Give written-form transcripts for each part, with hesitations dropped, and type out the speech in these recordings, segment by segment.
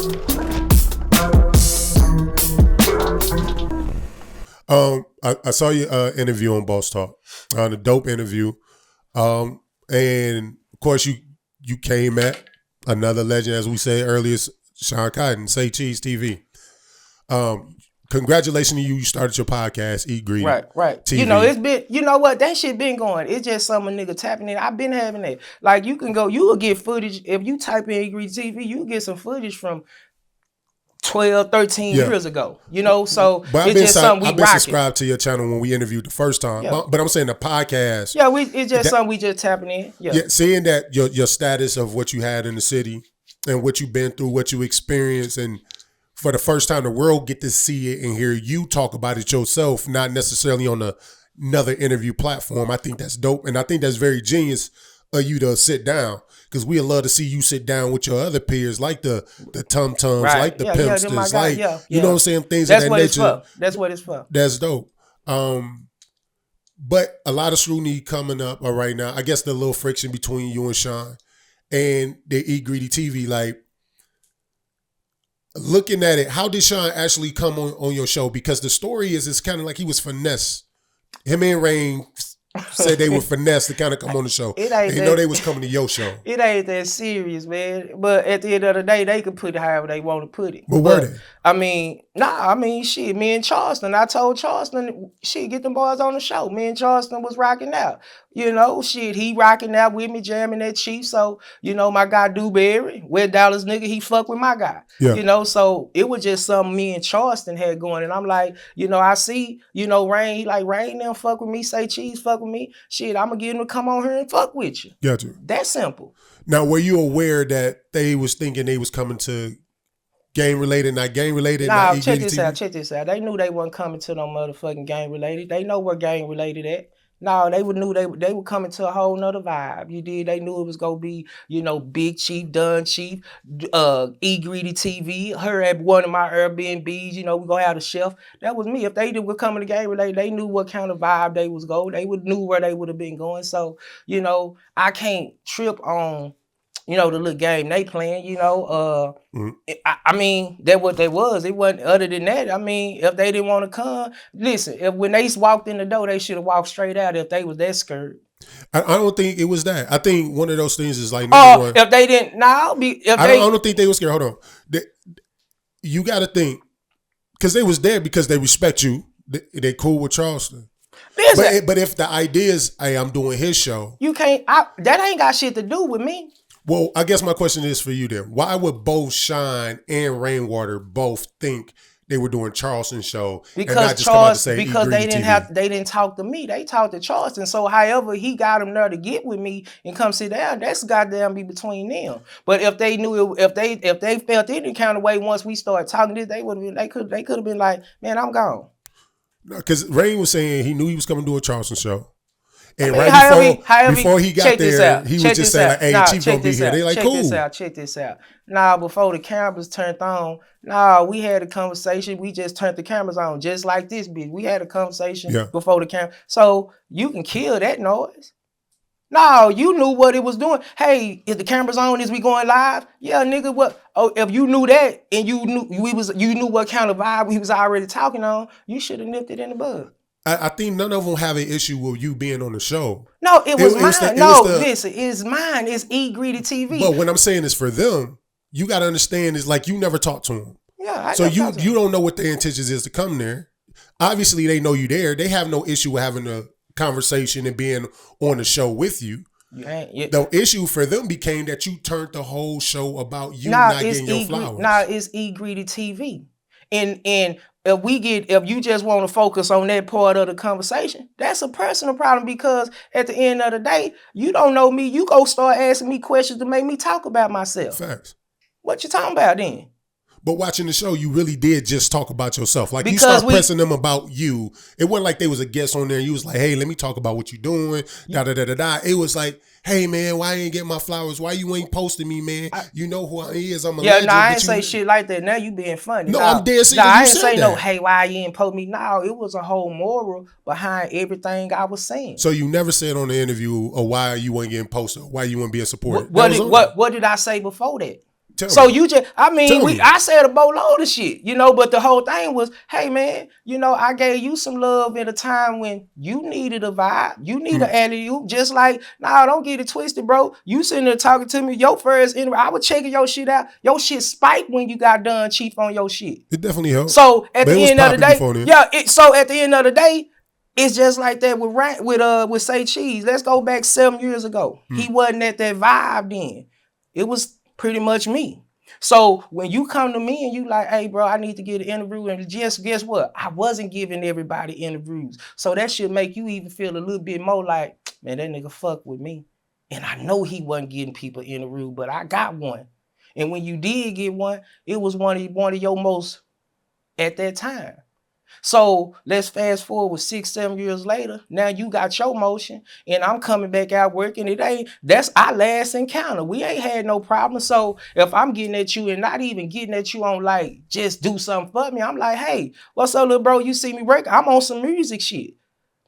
I saw your interview on Boss Talk, a dope interview, and of course you came at another legend, as we said earlier, Shawn Cotton, Say Cheese TV. Congratulations to you. You started your podcast, Eat Greedy. Right. TV. You know, it's been, you know what, that shit been going. It's just some nigga tapping in. I've been having that. Like, you will get footage. If you type in Eat Greedy TV, you get some footage from 12, 13 years ago, you know, so it's just something we rocking. I've been subscribed to your channel when we interviewed the first time, but I'm saying the podcast. Yeah, it's just something we just tapping in. Yeah, seeing that your status of what you had in the city and what you've been through, what you experienced, and for the first time the world get to see it and hear you talk about it yourself, not necessarily on another interview platform. I think that's dope, and I think that's very genius of you to sit down. Because we'd love to see you sit down with your other peers, like the Tum Tums, like the Pimpsters, like you know what I'm saying, things of that nature. That's what it's for. That's dope. But a lot of scrutiny coming up right now. I guess the little friction between you and Shawn and the Eat Greedy TV. Like, looking at it, how did Shawn actually come on your show? Because the story is, it's kind of like he was finesse. Him and Rayne said they were finesse to kind of come on the show. They know they was coming to your show. It ain't that serious, man. But at the end of the day, they can put it however they want to put it. But were they? Shit, me and Charleston, I told Charleston, shit, get them boys on the show. Me and Charleston was rocking out. You know, shit, he rocking out with me, jamming that Chief. So, you know, my guy Dewberry, West Dallas nigga, he fuck with my guy. Yeah. You know, so it was just something me and Charleston had going. And I'm like, you know, I see, you know, Rayne, he like, Rayne them fuck with me, Say Cheese fuck with me. Shit, I'm gonna get him to come on here and fuck with you. Gotcha. That's simple. Now, were you aware that they was thinking they was coming to game related, not game related? Nah, check this out. They knew they wasn't coming to no motherfucking game related. They know where game related at. No, they knew they were coming to a whole nother vibe. You did. They knew it was gonna be, you know, Big Chief, Dun Chief, Eat Greedy TV, her at one of my Airbnbs. You know, we gonna have a chef. That was me. If they were coming to game related, they knew what kind of vibe they was going. They knew where they would have been going. So, you know, I can't trip on, you know, the little game they playing, you know. I mean, that what they was. It wasn't other than that. I mean, if they didn't want to come, listen, when they walked in the door, they should have walked straight out if they was that scared. I don't think it was that. I think one of those things is like, number one. If they didn't, I don't think they were scared. Hold on. You got to think, because they was there because they respect you. They cool with Charleston. But if the idea is, hey, I'm doing his show. You can't, that ain't got shit to do with me. Well, I guess my question is for you then. Why would both Shawn and Rainwater both think they were doing Charleston's show and not just come out to say because they didn't talk to me. They talked to Charleston. So however he got them there to get with me and come sit down, that's goddamn be between them. But if they knew if they felt any kind of way once we started talking this, they could have been like, man, I'm gone. Because Rayne was saying he knew he was coming to do a Charleston show. And right before he got there, he was just saying, like, hey, Chief gonna be here. They like, cool. Check this out. Nah, before the cameras turned on, nah, we had a conversation. We just turned the cameras on, just like this bitch. We had a conversation before the camera. So you can kill that noise. No, you knew what it was doing. Hey, is the cameras on? Is we going live? Yeah, nigga, what? Oh, if you knew that and you knew what kind of vibe we was already talking on, you should have nipped it in the bud. I think none of them have an issue with you being on the show. No, it was mine. Listen, it's mine. It's Eat Greedy TV. But what I'm saying is for them, you got to understand is like you never talked to them. Yeah, so you don't know what their intentions is to come there. Obviously, they know you there. They have no issue with having a conversation and being on the show with you. The issue for them became that you turned the whole show about you not getting your flowers. It's Eat Greedy TV. And if you just want to focus on that part of the conversation, that's a personal problem because at the end of the day, you don't know me. You go start asking me questions to make me talk about myself. Facts. What you talking about then? But watching the show, you really did just talk about yourself. Like you start pressing them about you. It wasn't like they was a guest on there. You was like, hey, let me talk about what you doing. Da-da-da-da-da. It was like, hey, man, why I ain't getting my flowers? Why you ain't posting me, man? You know who I is. I'm a legend. I ain't say shit like that. Now you being funny. No, I'm dead serious. I ain't say no, hey, why you ain't post me? No, it was a whole moral behind everything I was saying. So you never said on the interview or why you weren't getting posted, why you weren't being supported? What did I say before that? I said a boatload of shit, but the whole thing was, hey man, I gave you some love at a time when you needed a vibe, you need an alley-oop, just like, don't get it twisted, bro. You sitting there talking to me, your first interview, I was checking your shit out. Your shit spiked when you got done, Chief, on your shit. It definitely helped. So at the end of the day, it's just like that with Say Cheese. Let's go back 7 years ago. He wasn't at that vibe then. It was pretty much me. So when you come to me and you like, hey, bro, I need to get an interview, and just guess what? I wasn't giving everybody interviews. So that should make you even feel a little bit more like, man, that nigga fuck with me. And I know he wasn't getting people interviewed, but I got one. And when you did get one, it was one of your most at that time. So let's fast forward 6-7 years later. Now you got your motion, and I'm coming back out working. That's our last encounter. We ain't had no problem. So if I'm getting at you and not even getting at you on like just do something for me, I'm like, hey, what's up, little bro? You see me working? I'm on some music shit.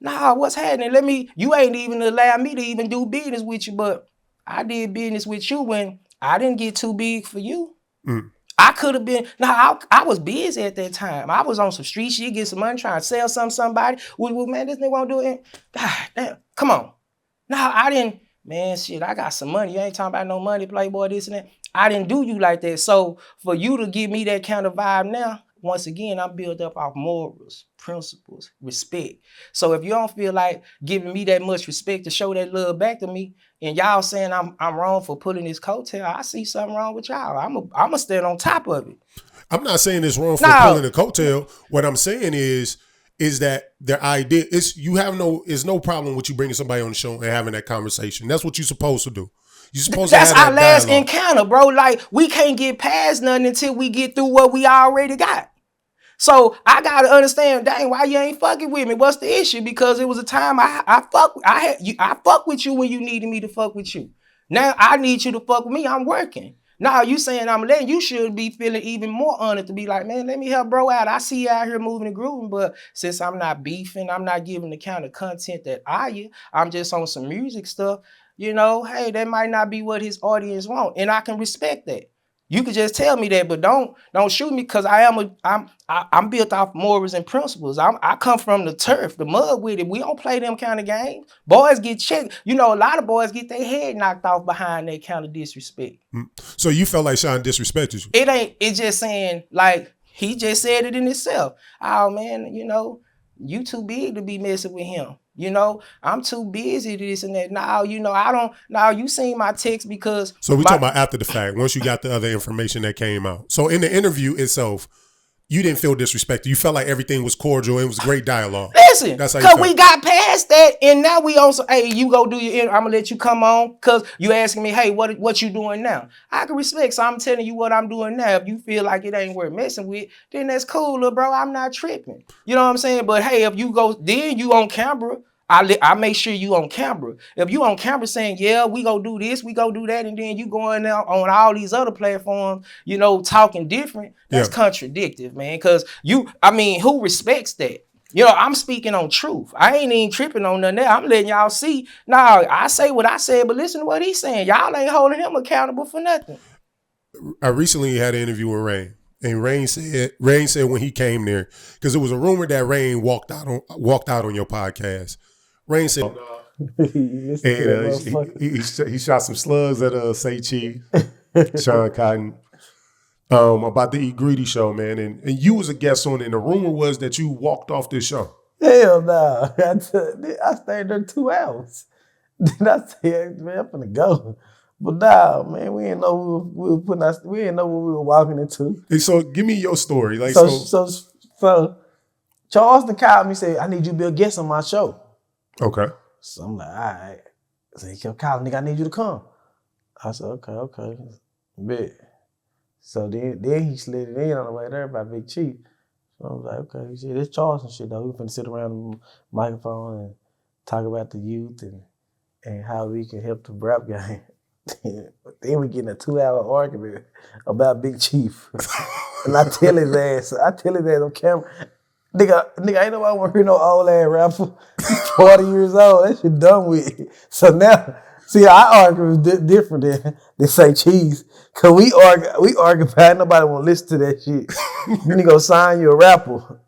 Nah, what's happening? You ain't even allow me to even do business with you, but I did business with you when I didn't get too big for you. I could have been, I was busy at that time. I was on some street shit, get some money, trying to sell somebody. Well, man, this nigga won't do it. God damn, come on. I didn't, man, shit, I got some money. You ain't talking about no money, playboy, this and that. I didn't do you like that. So for you to give me that kind of vibe now, once again, I'm built up off morals, principles, respect. So if you don't feel like giving me that much respect to show that love back to me, and y'all saying I'm wrong for putting this coattail, I see something wrong with y'all. I'm gonna stand on top of it. I'm not saying it's wrong for pulling a coattail. What I'm saying is that the idea is it's no problem with you bringing somebody on the show and having that conversation. That's what you're supposed to do. You're supposed That's to have our last dialogue. encounter, bro. Like, we can't get past nothing until we get through what we already got. So I gotta understand, dang, why you ain't fucking with me? What's the issue? Because it was a time I fuck with you when you needed me to fuck with you. Now I need you to fuck with me. I'm working. Now you saying I'm letting, you should be feeling even more honored to be like, man, let me help bro out. I see you out here moving and grooving, but since I'm not beefing, I'm not giving the kind of content that I'm just on some music stuff. Hey, that might not be what his audience want, and I can respect that. You could just tell me that, but don't shoot me, because I'm built off morals and principles. I come from the turf, the mud with it. We don't play them kind of games. Boys get checked. A lot of boys get their head knocked off behind that kind of disrespect. So you felt like Shawn disrespected you? It's just saying, like, he just said it in himself. Oh man, you too big to be messing with him. I'm too busy to this and that. Now, I don't. Now, you seen my text because. So we talking about after the fact, once you got the other information that came out. So in the interview itself, you didn't feel disrespected. You felt like everything was cordial. It was great dialogue. Listen, because we got past that, and now we also, hey, you go do your interview. I'm gonna let you come on, because you asking me, hey, what you doing now? I can respect, so I'm telling you what I'm doing now. If you feel like it ain't worth messing with, then that's cool, little bro. I'm not tripping. You know what I'm saying? But hey, if you go, then you on camera. I make sure you on camera. If you on camera saying, yeah, we go do this, we go do that, and then you going out on all these other platforms, talking different, that's contradictive, man. Because who respects that? I'm speaking on truth. I ain't even tripping on nothing there. I'm letting y'all see. Nah, I say what I said, but listen to what he's saying. Y'all ain't holding him accountable for nothing. I recently had an interview with Rayne. And Rayne said when he came there, because it was a rumor that Rayne walked out on your podcast. Rayne said, he shot some slugs at Say Cheese, Shawn Cotton, about the Eat Greedy show, man. And you was a guest on it, and the rumor was that you walked off this show. Hell no. I stayed there 2 hours. Then I said, man, I'm finna go. But nah, man, we didn't know we didn't know what we were walking into. And so give me your story. Like so Charleston called me and said, I need you to be a guest on my show. Okay. So I'm like, all right. So he kept calling, nigga, I need you to come. I said, okay. Bet. So then he slid it in on the way there by Big Chief. So I was like, okay, shit, it's Charleston shit though. We finna sit around the microphone and talk about the youth and how we can help the rap game. Then we get in a 2-hour argument about Big Chief. And I tell his ass on camera, nigga, ain't nobody want to hear no old ass rapper. 40 years old, that shit done with. So See, I argue different than say cheese. Cause we argue about nobody want to listen to that shit. You need to go sign you a rapper.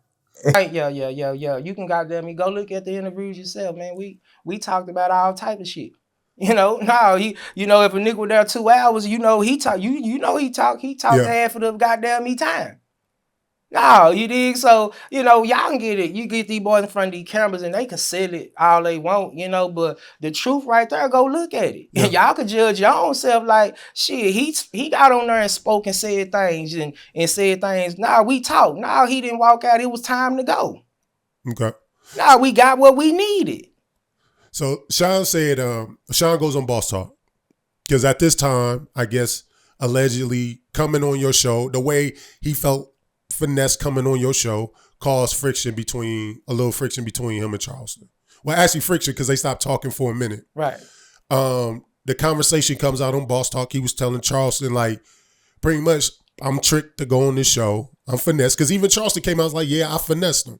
Right, yeah. You can goddamn me go look at the interviews yourself, man. We talked about all type of shit. You know, no, you know, if a nigga was there 2 hours, you know he talk. You know he talk Yeah. half of the goddamn me time. No, you dig? So, you know, y'all can get it. You get these boys in front of these cameras and they can sell it all they want, you know, but the truth right there, go look at it. Yeah. And y'all can judge your own self like, shit, he got on there and spoke and said things and said things. Nah, we talked. Nah, he didn't walk out. It was time to go. Okay. Nah, we got what we needed. So Shawn said, Shawn goes on Boss Talk. Because at this time, I guess, allegedly coming on your show, the way he felt Finesse coming on your show caused a little friction between him and Charleston. Well, actually friction because they stopped talking for a minute. Right. The conversation comes out on Boss Talk. He was telling Charleston, like, pretty much, I'm tricked to go on this show. I'm finessed. Because even Charleston came out and was like, yeah, I finessed him.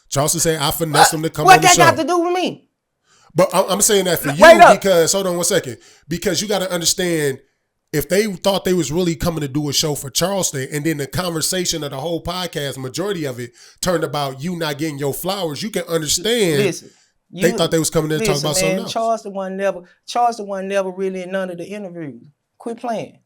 Charleston said, I finessed him to come on the show. What that got to do with me? But I'm saying that for you because, hold on one second, because you got to understand, if they thought they was really coming to do a show for Charleston and then the conversation of the whole podcast, majority of it turned about you not getting your flowers, you can understand. Listen, they thought they was coming in to talk about something else. Charleston wasn't never really in none of the interviews. Quit playing.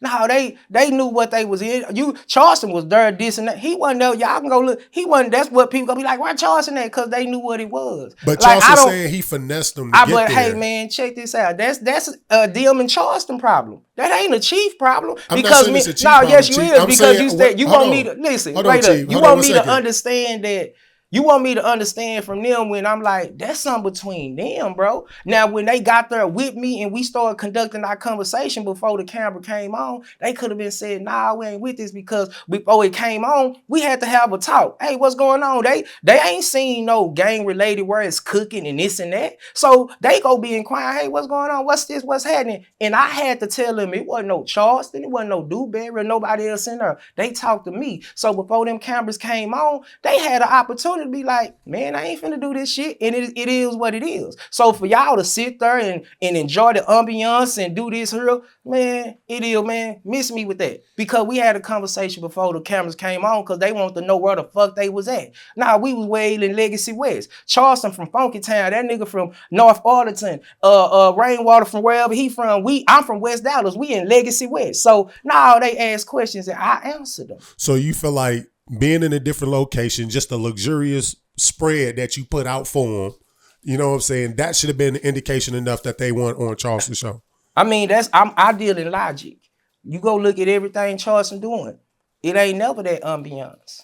No, they knew what they was in. Charleston was there, this and that. He wasn't there. Y'all can go look. He wasn't. That's what people gonna be like. Why Charleston at? Because they knew what it was. But like, Charleston saying he finessed them to get but there. Hey man, check this out. That's a them and Charleston problem. That ain't a Chief problem. I'm because me, it's a Chief problem, yes you Chief. is I'm because saying, you said you want me to listen. Wait up. You want me to understand that. You want me to understand from them when I'm like, that's something between them, bro. Now, when they got there with me and we started conducting our conversation before the camera came on, they could have been saying, nah, we ain't with this because before it came on, we had to have a talk. Hey, what's going on? They ain't seen no gang related where it's cooking and this and that. So they go be inquiring, hey, what's going on? What's this? What's happening? And I had to tell them it wasn't no Charleston, it wasn't no Dewberry, nobody else in there. They talked to me. So before them cameras came on, they had an opportunity to be like, man, I ain't finna do this shit. And it is what it is. So for y'all to sit there and enjoy the ambiance and do this here, man, miss me with that. Because we had a conversation before the cameras came on because they wanted to know where the fuck they was at. Nah, we was way in Legacy West. Charleston from Funky Town, that nigga from North Arlington, Rainwater from wherever he from. I'm from West Dallas. We in Legacy West. So now they ask questions and I answer them. So you feel like being in a different location, just a luxurious spread that you put out for them, you know what I'm saying? That should have been an indication enough that they weren't on Charleston show. I mean, I deal in logic. You go look at everything Charleston doing. It ain't never that ambiance.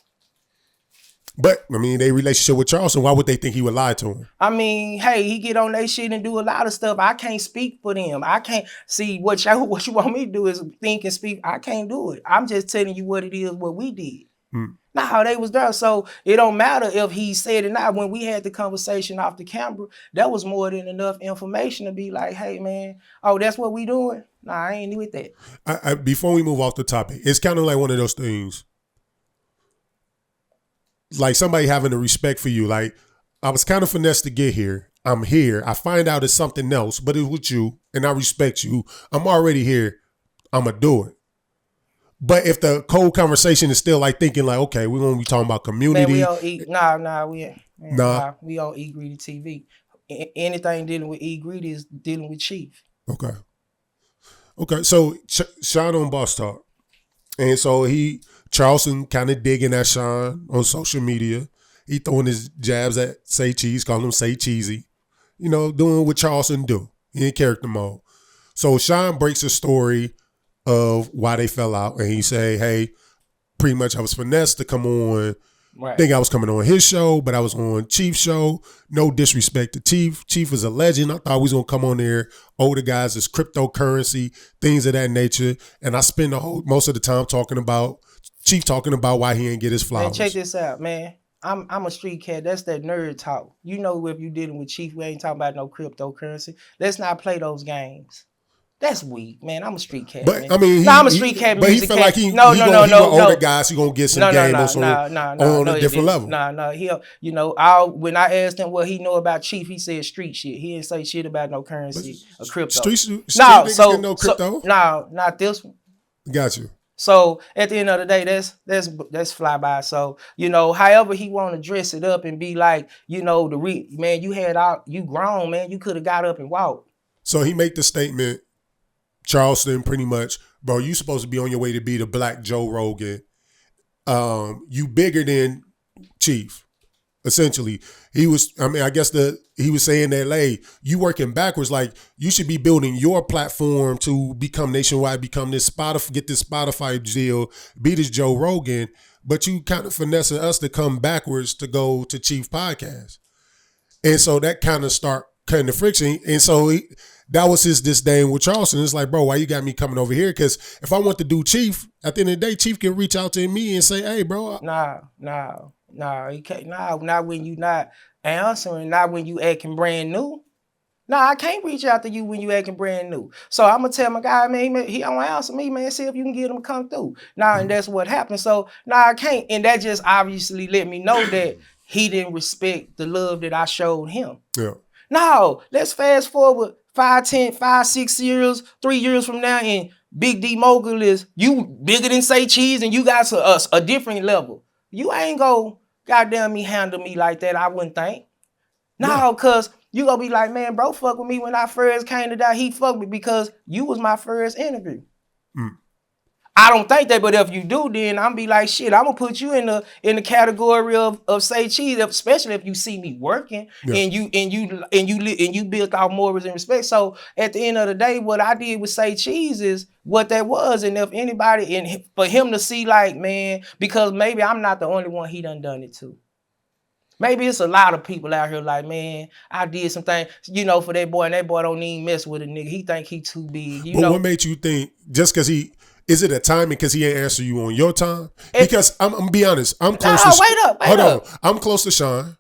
But I mean, they relationship with Charleston, why would they think he would lie to him? I mean, hey, he get on that shit and do a lot of stuff. I can't speak for them. I can't see what you want me to do is think and speak. I can't do it. I'm just telling you what it is, what we did. Nah, they was there. So it don't matter if he said it not. When we had the conversation off the camera, that was more than enough information to be like, hey, man, oh, that's what we doing? Nah, I ain't with that. Before we move off the topic, it's kind of like one of those things. Like somebody having a respect for you. Like, I was kind of finessed to get here. I'm here. I find out it's something else, but it's with you, and I respect you. I'm already here. I'm going to do it. But if the cold conversation is still like thinking like, okay, we're going to be talking about community. Man, we don't eat. We don't eat greedy TV. Anything dealing with eat greedy is dealing with Chief. Okay. So Shawn on Boss Talk. And so Charleston kind of digging at Shawn on social media. He throwing his jabs at Say Cheese, calling him Say Cheesy. You know, doing what Charleston do. He in character mode. So Shawn breaks a story of why they fell out, and he say, hey, pretty much I was finessed to come on. Right. Think I was coming on his show, but I was on Chief's show. No disrespect to Chief. Chief is a legend. I thought we was gonna come on there. Older guys, is cryptocurrency, things of that nature. And I spend most of the time talking about Chief talking about why he ain't get his flowers. Man, check this out, man. I'm a street cat. That's that nerd talk. You know, if you dealing with Chief, we ain't talking about no cryptocurrency. Let's not play those games. That's weak, man. I'm a street cat, But man. I mean, I'm a street cat, but he music feel cat. like he No, older guy, so he gonna get some game on a he different didn't. level. No. He, when I asked him what he know about Chief, he said street shit. He didn't say shit about no currency or crypto. Street niggas get no crypto. No, not this one. Got you. So at the end of the day, that's flyby. So however he want to dress it up and be like, man, you grown, man. You could have got up and walked. So he make the statement, Charleston, pretty much, bro. You supposed to be on your way to be the Black Joe Rogan. You bigger than Chief. Essentially, he was. I mean, I guess he was saying that, hey, you working backwards. Like you should be building your platform to become nationwide, become this Spotify, get this Spotify deal, be this Joe Rogan. But you kind of finessing us to come backwards to go to Chief podcast, and so that kind of start cutting the friction. And so that was his disdain with Charleston. It's like, bro, why you got me coming over here? Because if I want to do Chief, at the end of the day, Chief can reach out to me and say, hey, bro. No, he can't. Not when you not answering. Not when you acting brand new. No, I can't reach out to you when you acting brand new. So I'm gonna tell my guy, man, he don't answer me, man. See if you can get him to come through. And that's what happened. So I can't. And that just obviously let me know that he didn't respect the love that I showed him. Yeah. No, let's fast forward 6 years, 3 years from now, and Big D Mogul is you bigger than Say Cheese, and you got a different level. You ain't go goddamn me handle me like that, I wouldn't think. No, cause you gonna be like, man, bro, fuck with me when I first came to that. He fucked me because you was my first interview. I don't think that, but if you do, then I'm be like, shit, I'm gonna put you in the category of Say Cheese, especially if you see me working and you built out morals and respect. So at the end of the day, what I did with Say Cheese is what that was, and if anybody, and for him to see like, man, because maybe I'm not the only one he done it to. Maybe it's a lot of people out here like, man, I did some things, for that boy, and that boy don't even mess with a nigga. He think he too big. But what made you think just because is it a timing because he ain't answer you on your time? Because I'm gonna be honest, I'm close to wait up. I'm close to Shawn.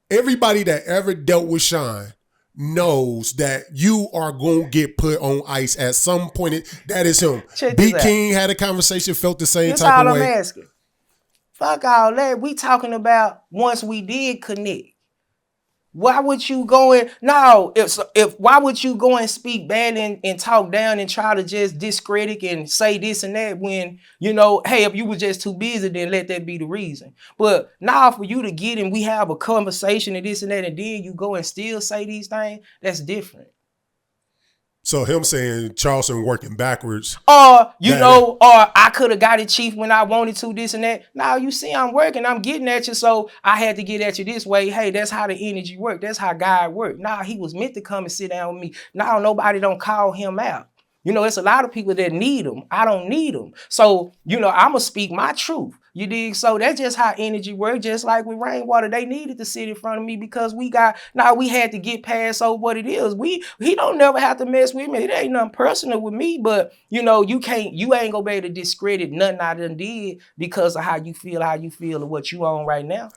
Everybody that ever dealt with Shawn knows that you are gonna get put on ice at some point. That is him. B King had a conversation, felt the same type of way. I'm asking. Fuck all that. We talking about once we did connect. Why would you go and why would you go and speak bad and talk down and try to just discredit and say this and that when, hey, if you were just too busy, then let that be the reason. But now for you to get and we have a conversation and this and that, and then you go and still say these things, that's different. So him saying Charleston working backwards. Or I could have got it, Chief, when I wanted to, this and that. Now you see I'm working, I'm getting at you, so I had to get at you this way. Hey, that's how the energy work. That's how God work. Now he was meant to come and sit down with me. Now nobody don't call him out. It's a lot of people that need him. I don't need him. So, I'm going to speak my truth. You dig? So that's just how energy works. Just like with Rainwater, they needed to sit in front of me because we had to get past what it is. He don't never have to mess with me. It ain't nothing personal with me, but you ain't gonna be able to discredit nothing I done did because of how you feel or what you on right now.